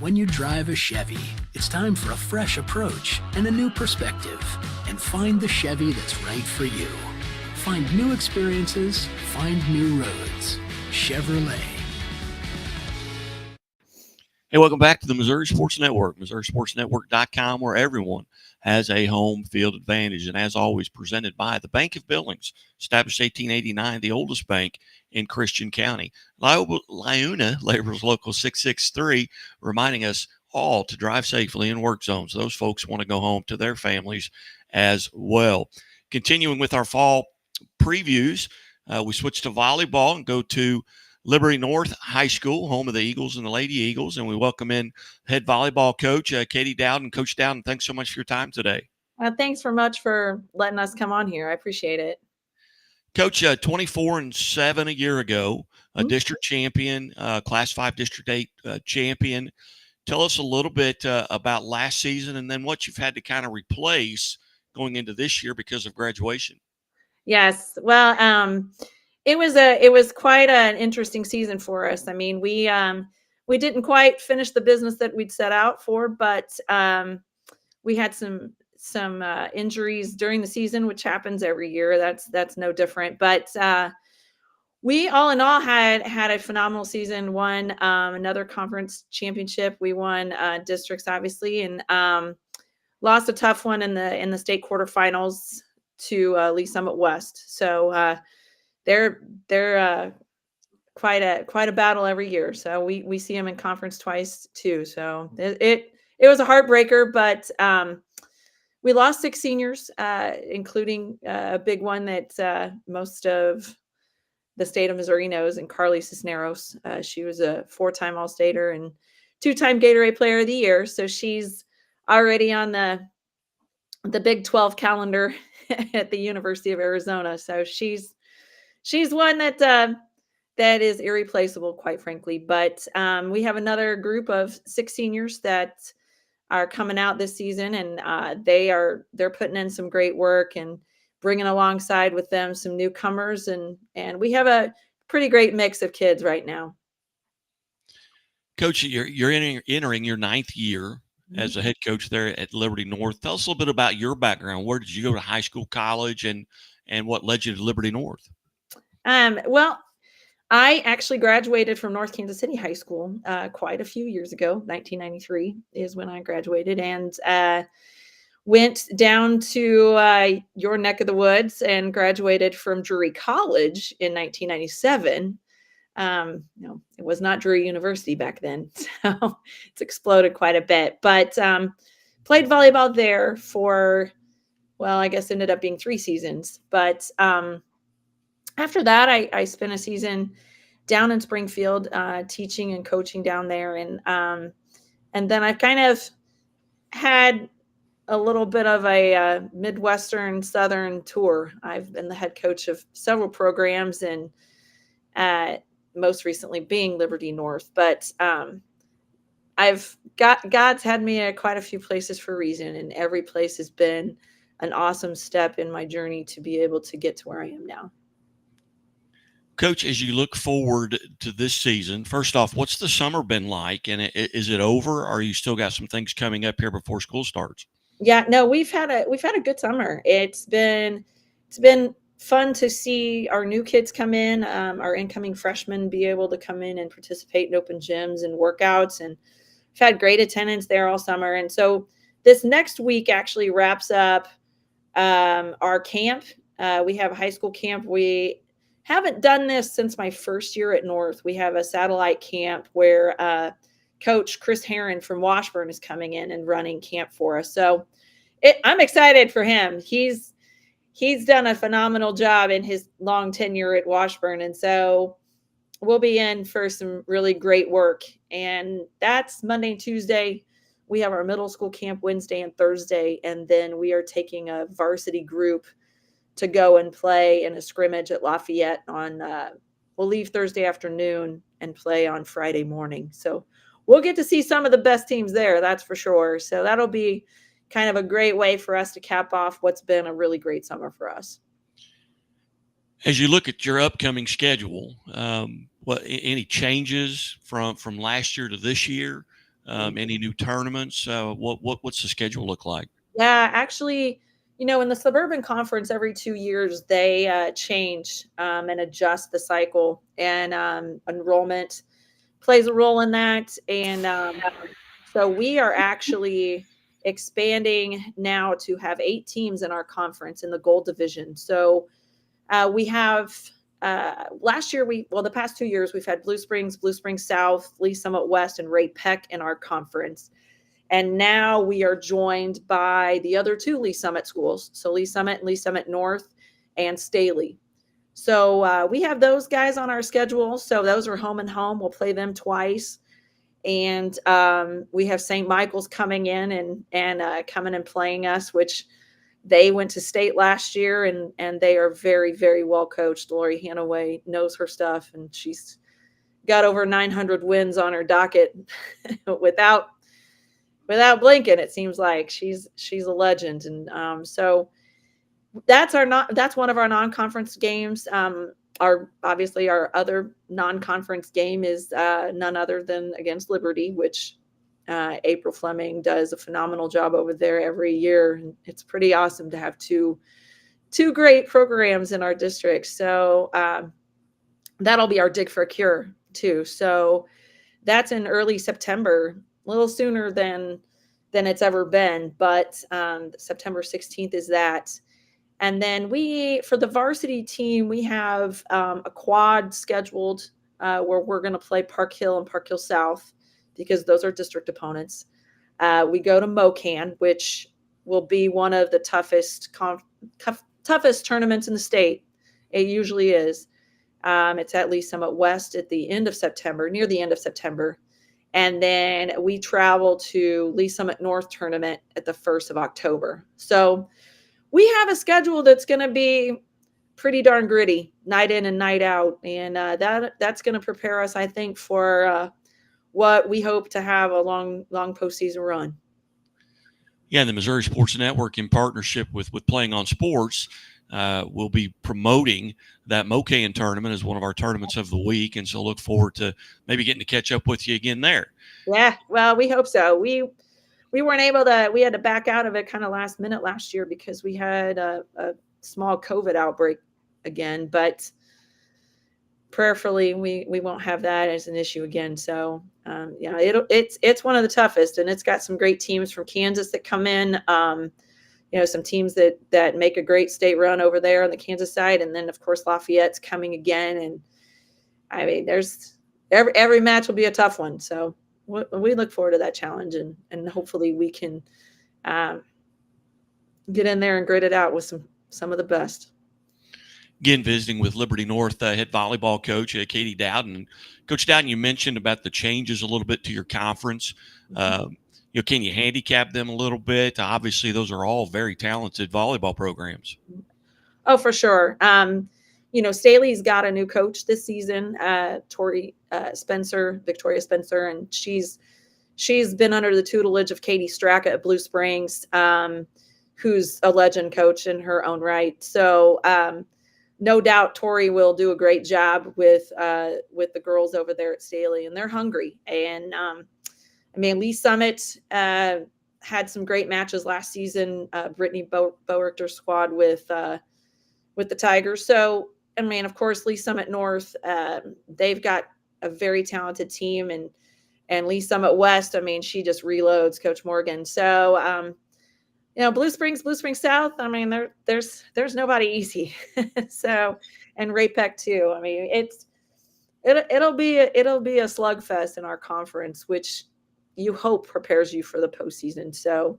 When you drive a Chevy, it's time for a fresh approach and a new perspective. And find the Chevy that's right for you. Find new experiences, find new roads. Chevrolet. Hey, welcome back to the Missouri Sports Network, MissouriSportsNetwork.com, where everyone has a home field advantage. And as always, presented by the Bank of Billings, established 1889, the oldest bank in Christian County. Liuna Laborers Local 663, reminding us all to drive safely in work zones. Those folks want to go home to their families as well. Continuing with our fall previews, we switch to volleyball and go to Liberty North High School, home of the Eagles and the Lady Eagles, and we welcome in head volleyball coach Katie Dowden. Coach Dowden, thanks so much for your time today. Thanks very much for letting us come on here. I appreciate it. Coach, 24-7 a year ago, a district champion, Class 5 District 8 champion. Tell us a little bit about last season and then what you've had to kind of replace going into this year because of graduation. Yes. Well, it was quite an interesting season for us. I mean, we didn't quite finish the business that we'd set out for, but we had some injuries during the season, which happens every year. That's no different. But we all in all had a phenomenal season. Won another conference championship. We won districts, obviously, and lost a tough one in the state quarterfinals to Lee Summit West. So they're quite a battle every year. So we see them in conference twice too. So it was a heartbreaker, but we lost 6 seniors, including a big one that most of the state of Missouri knows, and Carly Cisneros. She was a 4-time All-Stater and 2-time Gatorade Player of the Year. So she's already on the Big 12 calendar at the University of Arizona. So she's one that is irreplaceable, quite frankly. But we have another group of 6 seniors that are coming out this season, and they're putting in some great work and bringing alongside with them some newcomers, and we have a pretty great mix of kids right now. Coach, you're entering your 9th year as a head coach there at Liberty North. Tell us a little bit about your background. Where did you go to high school, college, and what led you to Liberty North? Well, I actually graduated from North Kansas City High School quite a few years ago. 1993 is when I graduated, and went down to your neck of the woods and graduated from Drury College in 1997. No, it was not Drury University back then, so it's exploded quite a bit. But played volleyball there for, well, I guess ended up being 3 seasons. But after that, I spent a season down in Springfield teaching and coaching down there, and then I've kind of had a little bit of a Midwestern Southern tour. I've been the head coach of several programs, and most recently being Liberty North. But God's had me at quite a few places for a reason, and every place has been an awesome step in my journey to be able to get to where I am now. Coach, as you look forward to this season, first off, what's the summer been like? And is it over, or are you still got some things coming up here before school starts? Yeah, no, we've had a good summer. It's been fun to see our new kids come in, our incoming freshmen be able to come in and participate in open gyms and workouts, and we've had great attendance there all summer. And so this next week actually wraps up our camp. We have a high school camp. We haven't done this since my first year at North. We have a satellite camp where Coach Chris Herron from Washburn is coming in and running camp for us. So I'm excited for him. He's done a phenomenal job in his long tenure at Washburn. And so we'll be in for some really great work. And that's Monday and Tuesday. We have our middle school camp Wednesday and Thursday. And then we are taking a varsity group to go and play in a scrimmage at Lafayette on, we'll leave Thursday afternoon and play on Friday morning. So we'll get to see some of the best teams there, that's for sure. So that'll be kind of a great way for us to cap off what's been a really great summer for us. As you look at your upcoming schedule, any changes from last year to this year? Any new tournaments? What's the schedule look like? Yeah, actually, in the Suburban Conference, every 2 years they change and adjust the cycle, and enrollment plays a role in that. And so we are actually expanding now to have 8 teams in our conference in the gold division. So we have last year the past 2 years we've had Blue Springs South, Lee Summit West, and Ray Peck in our conference. And now we are joined by the other 2 Lee Summit schools. So Lee Summit and Lee Summit North and Staley. So we have those guys on our schedule. So those are home and home. We'll play them twice. And we have St. Michael's coming in and coming and playing us, which they went to state last year, and they are very, very well coached. Lori Hanaway knows her stuff, and she's got over 900 wins on her docket without blinking. It seems like she's a legend. And so that's one of our non-conference games. Our other non-conference game is none other than against Liberty, which April Fleming does a phenomenal job over there every year. And it's pretty awesome to have two great programs in our district. So that'll be our Dig for a Cure too. So that's in early September, a little sooner than it's ever been, but September 16th is that. And then for the varsity team, we have a quad scheduled where we're going to play Park Hill and Park Hill South, because those are district opponents. We go to MoCan, which will be one of the toughest tournaments in the state. It usually is. It's at Lee Summit West at the end of September, near the end of September. And then we travel to Lee Summit North tournament at the 1st of October. So we have a schedule that's going to be pretty darn gritty, night in and night out. And that's going to prepare us, I think, for what we hope to have a long postseason run. Yeah, and the Missouri Sports Network, in partnership with Playing on Sports, will be promoting that MoCan tournament as one of our tournaments of the week. And so look forward to maybe getting to catch up with you again there. Yeah, well, we hope so. We weren't able to, we had to back out of it kind of last minute last year because we had a small COVID outbreak again, but prayerfully we won't have that as an issue again. So it's one of the toughest, and it's got some great teams from Kansas that come in. Some teams that make a great state run over there on the Kansas side, and then of course Lafayette's coming again. And I mean, there's every match will be a tough one. So we look forward to that challenge, and hopefully we can get in there and grit it out with some of the best. Again, visiting with Liberty North head volleyball coach Katie Dowden. Coach Dowden, you mentioned about the changes a little bit to your conference. Can you handicap them a little bit? Obviously, those are all very talented volleyball programs. Oh, for sure. Staley's got a new coach this season, Victoria Spencer, and she's been under the tutelage of Katie Straka at Blue Springs, who's a legend coach in her own right. So no doubt Tori will do a great job with the girls over there at Staley, and they're hungry. And Lee Summit had some great matches last season. Brittany Boerter's squad with the Tigers. So, of course, Lee Summit North, they've got a very talented team, and Lee Summit West, she just reloads, Coach Morgan. So, Blue Springs South, there's nobody easy. So, and Ray Peck too. It'll be a slugfest in our conference, which you hope prepares you for the postseason. So,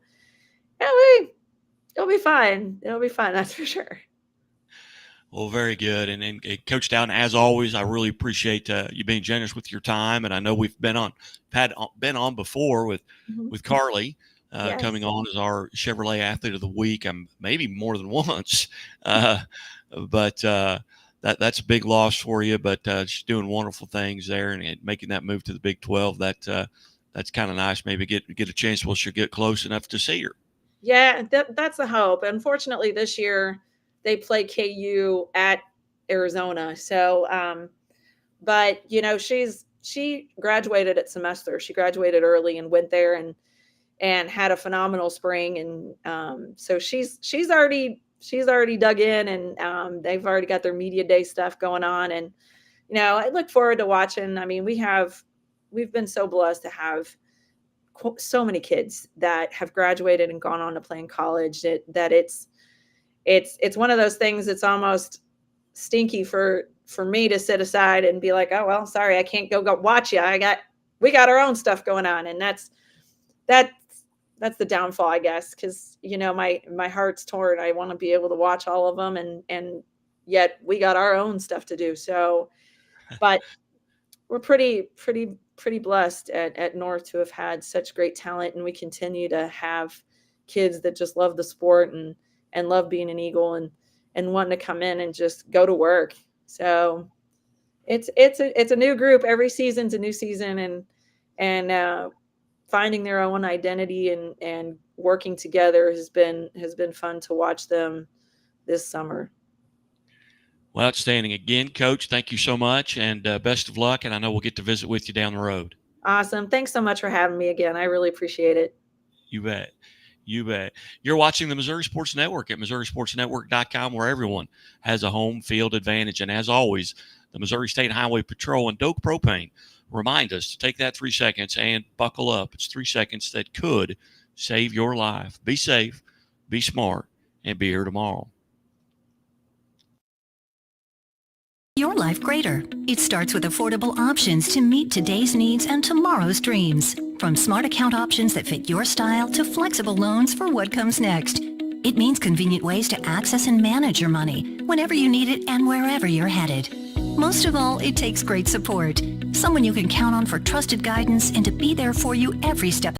it'll be fine. It'll be fine. That's for sure. Well, very good. And Coach Dowden, as always, I really appreciate you being generous with your time. And I know we've been on before with Carly Yes. coming on as our Chevrolet Athlete of the Week. Maybe more than once, but that's a big loss for you. But she's doing wonderful things there and making that move to the Big 12. That's kind of nice. Maybe get a chance. She'll get close enough to see her. Yeah, that's a hope. Unfortunately, this year they play KU at Arizona. So, but she's she graduated at semester. She graduated early and went there and had a phenomenal spring. And so she's already dug in, and they've already got their media day stuff going on. And I look forward to watching. I mean, we've been so blessed to have so many kids that have graduated and gone on to play in college that it's one of those things that's almost stinky for me to sit aside and be like, oh, well, sorry, I can't go watch you. We got our own stuff going on. And that's the downfall, I guess. Cause my heart's torn. I want to be able to watch all of them, and yet we got our own stuff to do. So, but we're pretty blessed at North to have had such great talent, and we continue to have kids that just love the sport and love being an Eagle and wanting to come in and just go to work. So it's a new group. Every season's a new season, and finding their own identity and working together has been fun to watch them this summer. Well, outstanding. Again, Coach, thank you so much, and best of luck. And I know we'll get to visit with you down the road. Awesome. Thanks so much for having me again. I really appreciate it. You bet. You bet. You're watching the Missouri Sports Network at MissouriSportsNetwork.com, where everyone has a home field advantage. And as always, the Missouri State Highway Patrol and Doak Propane remind us to take that 3 seconds and buckle up. It's 3 seconds that could save your life. Be safe, be smart, and be here tomorrow. Your life greater. It starts with affordable options to meet today's needs and tomorrow's dreams. From smart account options that fit your style to flexible loans for what comes next. It means convenient ways to access and manage your money whenever you need it and wherever you're headed. Most of all, it takes great support. Someone you can count on for trusted guidance and to be there for you every step